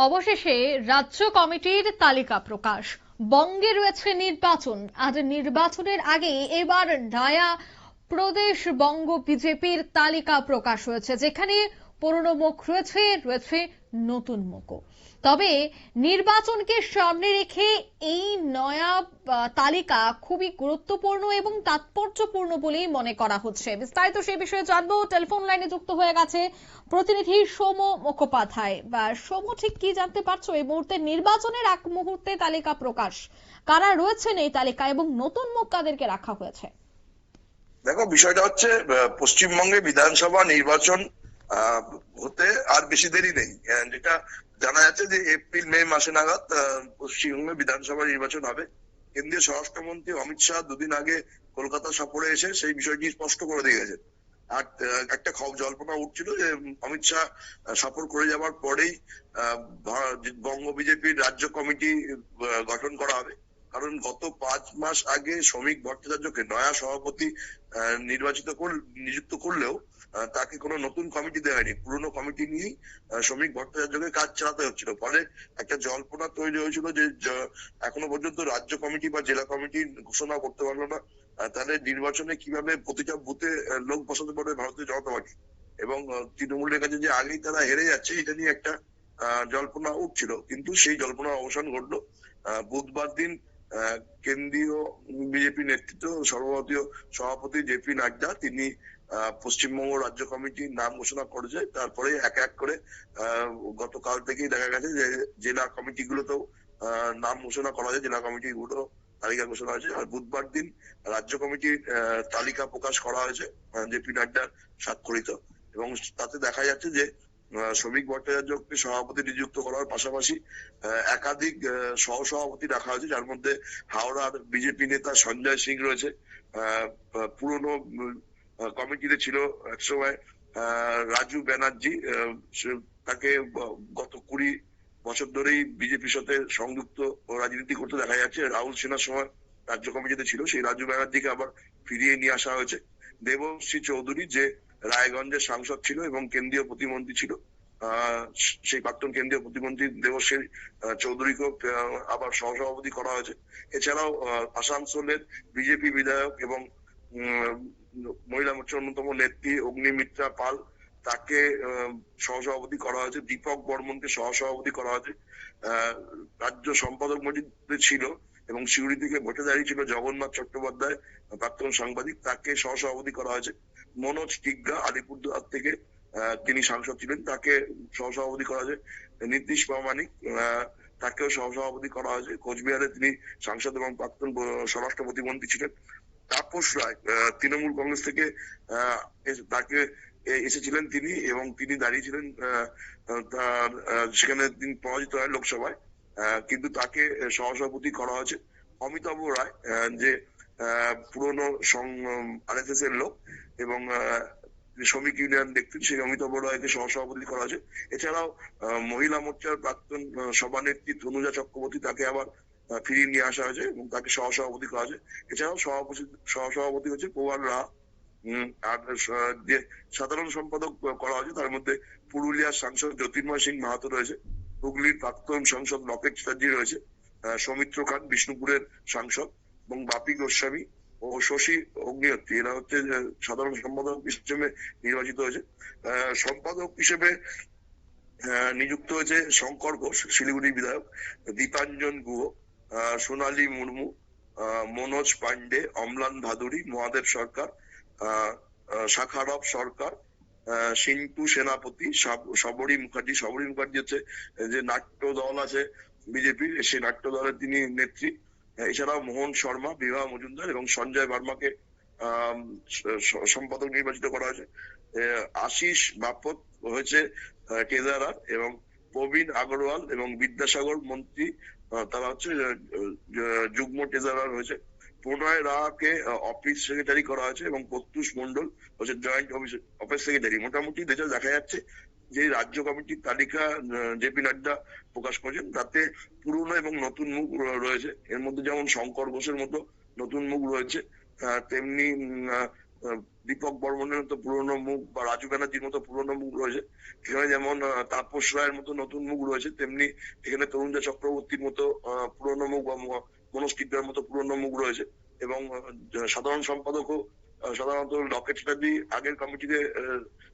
অবশেষে রাজ্য কমিটির তালিকা প্রকাশ। বঙ্গে রয়েছে নির্বাচন, আর নির্বাচনের আগে এবার নয়া প্রদেশ বঙ্গ বিজেপির তালিকা প্রকাশ হয়েছে, যেখানে পুরনো মুখ রয়েছে, রয়েছে নতুন মুখও। তবে নির্বাচনকে সামনে রেখে এই নয়া তালিকা খুবই গুরুত্বপূর্ণ এবং তাৎপর্যপূর্ণ বলেই মনে করা হচ্ছে। বিস্তারিত সে বিষয়ে জানবো, টেলিফোন লাইনে যুক্ত হয়ে গেছে প্রতিনিধি সোম মুখোপাধ্যায়। বা সোম, ঠিক কি জানতে পারছো এই মুহূর্তে নির্বাচনের এক মুহূর্তে তালিকা প্রকাশ, কারা রয়েছেন এই তালিকা এবং নতুন মুখ কাদেরকে রাখা হয়েছে? দেখো, বিষয়টা হচ্ছে পশ্চিমবঙ্গে বিধানসভা নির্বাচন হতে আর বেশি দেরি নেই। যেটা জানা যাচ্ছে যে এপ্রিল মে মাসে নাগাদ পশ্চিমবঙ্গে বিধানসভা নির্বাচন হবে। কেন্দ্রীয় স্বরাষ্ট্রমন্ত্রী অমিত শাহ দুদিন আগে কলকাতা সফরে এসে সেই বিষয়টি স্পষ্ট করে দিয়ে গেছেন। আর একটা জল্পনা উঠছিল যে অমিত শাহ সফর করে যাওয়ার পরেই বঙ্গ বিজেপির রাজ্য কমিটি গঠন করা হবে। কারণ গত 5 মাস আগে শ্রমিক ভট্টাচার্যকে নয়া সভাপতি নিযুক্ত করলেও তাকে কোনো নতুন কমিটি দেওয়া হয়নি। পুরনো কমিটি নিয়েই শ্রমিক ভট্টাচার্যকে কাজ চালাতে হচ্ছিল। ফলে একটা জল্পনা তৈরি হয়েছিল যে এখনো পর্যন্ত রাজ্য কমিটি বা জেলা কমিটি ঘোষণা করতে পারলো না, তাহলে নির্বাচনে কিভাবে প্রতিটা বুথে লোক বসাতে পারবে ভারতীয় জনতা পার্টি, এবং তৃণমূলের কাছে যে আগেই তারা হেরে যাচ্ছে এটা নিয়ে একটা জল্পনা উঠছিল। কিন্তু সেই জল্পনার অবসান ঘটলো বুধবার দিন। কেন্দ্রীয় বিজেপি নেতৃত্ব সর্বভারতীয় সভাপতি জেপি নাড্ডা তিনি পশ্চিমবঙ্গ রাজ্য কমিটির নাম ঘোষণা করেছে। তারপরে এক এক করে গতকাল থেকেই দেখা গেছে যে জেলা কমিটি গুলোতেও নাম ঘোষণা করা হয়েছে, জেলা কমিটি গুলো তালিকা ঘোষণা হয়েছে। আর বুধবার দিন রাজ্য কমিটির তালিকা প্রকাশ করা হয়েছে জেপি নাড্ডার স্বাক্ষরিত, এবং তাতে দেখা যাচ্ছে যে শ্রমিক ভট্টাচার্যকে সভাপতি নিযুক্ত করার পাশাপাশি একাধিক সহসভাপতি রাখা হয়েছে, যার মধ্যে হাওড়ার বিজেপি নেতা সঞ্জয় সিং রয়েছে। পুরনো কমিটিতে ছিল একসময় রাজু ব্যানার্জি, তাকে গত 20 বছর ধরেই বিজেপির সাথে সংযুক্ত রাজনীতি করতে দেখা যাচ্ছে। রাহুল সিনহার সময় রাজ্য কমিটিতে ছিল, সেই রাজু ব্যানার্জিকে আবার ফিরিয়ে নিয়ে আসা হয়েছে। দেবশ্রী চৌধুরী, যে রায়গঞ্জের সাংসদ ছিল এবং কেন্দ্রীয় প্রতিমন্ত্রী ছিল, সেই প্রাক্তন কেন্দ্রীয় প্রতিমন্ত্রী দেবশ্রী চৌধুরীকেও আবার সহসভাপতি করা হয়েছে। এছাড়াও আসানসোলের বিজেপি বিধায়ক এবং মহিলা মোর্চার অন্যতম নেত্রী অগ্নিমিত্রা পাল, তাকে সহসভাপতি করা হয়েছে। দীপক বর্মনকে সহসভাপতি করা হয়েছে। রাজ্য সম্পাদক মন্ত্রীতে ছিল এবং সিউড়ি থেকে ভোটে দাঁড়িয়ে ছিল জগন্নাথ চট্টোপাধ্যায়, প্রাক্তন সাংবাদিক, তাকে সহসভাপতি করা হয়েছে। মনোজ টিগ্গা আলিপুরদুয়ার থেকে তিনি সাংসদ ছিলেন, তাকে সহসভাপতি করা হয়েছে। নীতিশ প্রামাণিক, তাকেও সহসভাপতি করা হয়েছে। কোচবিহারে তিনি সাংসদ এবং প্রাক্তন স্বরাষ্ট্র প্রতিমন্ত্রী ছিলেন। তাপস রায় তৃণমূল কংগ্রেস থেকে তাকে এসেছিলেন তিনি, এবং তিনি দাঁড়িয়েছিলেন তার সেখানে তিনি পরাজিত হয় লোকসভায়, কিন্তু তাকে সহসভাপতি করা হয়েছে। অমিতাভ রায়, যে পুরনো আরএসএস এর লোক এবং শ্রমিক ইউনিয়ন দেখতেন, সেই অমিতাভ রায়কে সহসভাপতি করা হয়েছে। এছাড়াও মহিলা মোর্চার প্রাক্তন সভানেত্রী তনুজা চক্রবর্তী, তাকে আবার ফিরিয়ে নিয়ে আসা হয়েছে এবং তাকে সহসভাপতি করা হয়েছে। এছাড়াও সহসভাপতি হচ্ছে প্রবাল রাহা, আর যে সাধারণ সম্পাদক করা হয়েছে তার মধ্যে পুরুলিয়ার সাংসদ জ্যোতির্ময় সিং মাহাতো রয়েছে, হুগলির প্রাক্তন সাংসদ লকেট চ্যাটার্জি রয়েছে, সৌমিত্র খান বিষ্ণুপুরের সাংসদ, এবং বাপি গোস্বামী ও শশী অগ্নিহোত্রী, এরা হচ্ছে সাধারণ সম্পাদক হিসেবে নির্বাচিত হয়েছে। সম্পাদক হিসেবে নিযুক্ত হয়েছে শঙ্কর ঘোষ, শিলিগুড়ি বিধায়ক, দীপাঞ্জন গুহ, সোনালী মুর্মু, মনোজ পান্ডে, অম্লান ভাদুরী, মহাদেব সরকার, শাখারব সরকার, সিন্টু সেনাপতি, শবরী মুখার্জি। শবরী মুখার্জি হচ্ছে যে নাট্য দল আছে বিজেপির, সেই নাট্য দলের তিনি নেত্রী। এছাড়াও মোহন শর্মা, বিভা মজুমদার এবং সঞ্জয় বার্মাকে সম্পাদক নির্বাচিত করা হয়েছে। আশিস বাপত হয়েছে ট্রেজারার, এবং প্রবীণ আগরওয়াল এবং বিদ্যাসাগর মন্ত্রী, তারা হচ্ছে যুগ্ম ট্রেজারার হয়েছে। প্রণয় রাহাকে অফিস সেক্রেটারি করা হয়েছে এবং প্রত্যুষ মন্ডল হচ্ছে জয়েন্ট অফিস সেক্রেটারি। মোটামুটি দেখা যাচ্ছে যে রাজ্য কমিটির তালিকা জেপি নাড্ডা প্রকাশ করেছেন, তাতে পুরনো এবং নতুন মুখ রয়েছে। এর মধ্যে যেমন শঙ্কর ঘোষের মতো নতুন মুখ রয়েছে, তেমনি দীপক বর্মনের মতো পুরনো মুখ বা রাজু ব্যানার্জির মতো পুরনো মুখ রয়েছে। এখানে যেমন তাপস রায়ের মতো নতুন মুখ রয়েছে, তেমনি এখানে তরুণজা চক্রবর্তীর মতো পুরনো মুখ বা মনোজ কিদ্দার মতো পুরনো মুখ রয়েছে। এবং সাধারণ সম্পাদকও সাধারণত লকেট চ্যাটার্জি আগের কমিটিতে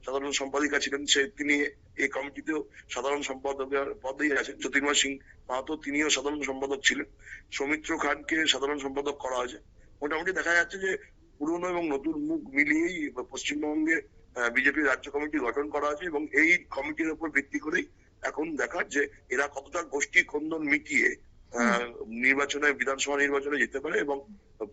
সাধারণ সম্পাদিকা ছিলেন, তিনি এই কমিটিতেও সাধারণ সম্পাদকের পদেই আছেন। জ্যোতির্ময় সিং মাহাতো তিনিও সাধারণ সম্পাদক ছিলেন। সৌমিত্র খানকে সাধারণ সম্পাদক করা হয়েছে। মোটামুটি দেখা যাচ্ছে যে পুরনো এবং নতুন মুখ মিলিয়েই পশ্চিমবঙ্গে বিজেপির রাজ্য কমিটি গঠন করা হয়েছে, এবং এই কমিটির উপর ভিত্তি করেই এখন দেখার যে এরা কতটা গোষ্ঠী খন্দন মিটিয়ে নির্বাচনে, বিধানসভা নির্বাচনে যেতে পারে এবং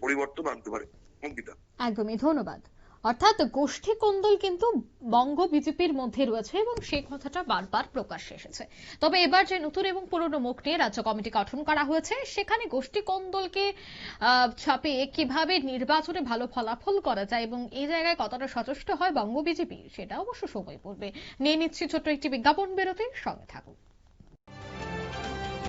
পরিবর্তন আনতে পারে। অঙ্কিতা, একদমই ধন্যবাদ। অর্থাৎ গোষ্ঠী কোন্দল কিন্তু বঙ্গ বিজেপির মধ্যে রয়েছে এবং সেই কথাটা বারবার প্রকাশ্যে এসেছে। তবে এবার যে নতুন এবং পুরনো মুখ নিয়ে রাজ্য কমিটি গঠন করা হয়েছে, সেখানে গোষ্ঠী কোন্দলকে ছাপিয়ে কিভাবে নির্বাচনে ভালো ফলাফল করা যায় এবং এই জায়গায় কতটা সচেষ্ট হয় বঙ্গ বিজেপি, সেটা অবশ্য সময় বলবে। নিয়ে নিচ্ছি ছোট্ট একটি বিজ্ঞাপন বিরতি, সঙ্গে থাকুন।